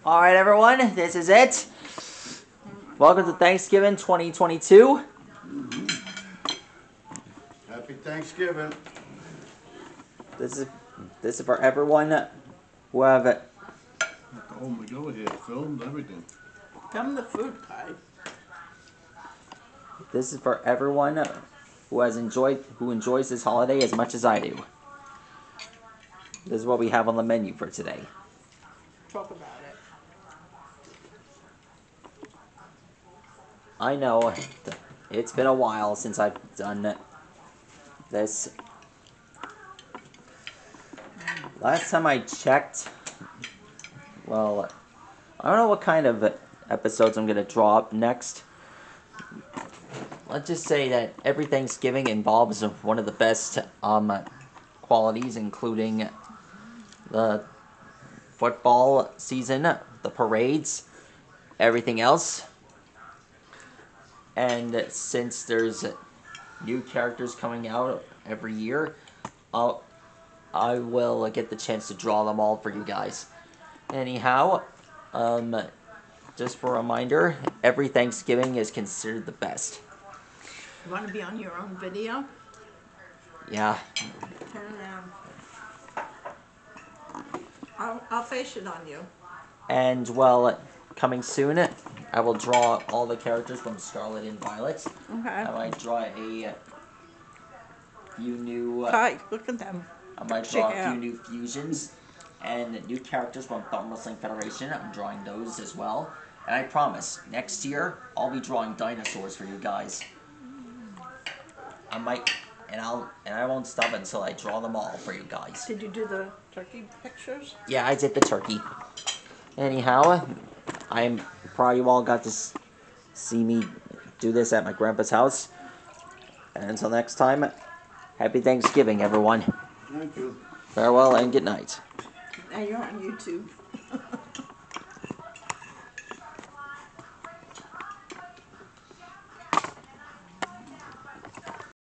Alright everyone, this is it. Welcome to Thanksgiving 2022. Happy Thanksgiving. This is for everyone who have Oh my God, here, filmed everything. Come the food pie. this is for everyone who enjoys this holiday as much as I do. This is what we have on the menu for today. Talk about it. I know it's been a while since I've done this. Last time I checked, well, I don't know what kind of episodes I'm going to draw up next. Let's just say that every Thanksgiving involves one of the best qualities, including the football season, the parades, everything else. And since there's new characters coming out every year, I will get the chance to draw them all for you guys. Anyhow, just for a reminder, every Thanksgiving is considered the best. You want to be on your own video? Yeah. Turn around. I'll face it on you. And, well, coming soon, I will draw all the characters from Scarlet and Violet. Okay. I might draw a few new... Hi, look at them. I might draw a few new fusions and new characters from Thumb Wrestling Federation. I'm drawing those as well. And I promise, next year, I'll be drawing dinosaurs for you guys. I won't stop until I draw them all for you guys. Did you do the turkey pictures? Yeah, I did the turkey. Anyhow, I'm proud you all got to see me do this at my grandpa's house. And until next time, happy Thanksgiving, everyone. Thank you. Farewell and good night. Now you're on YouTube.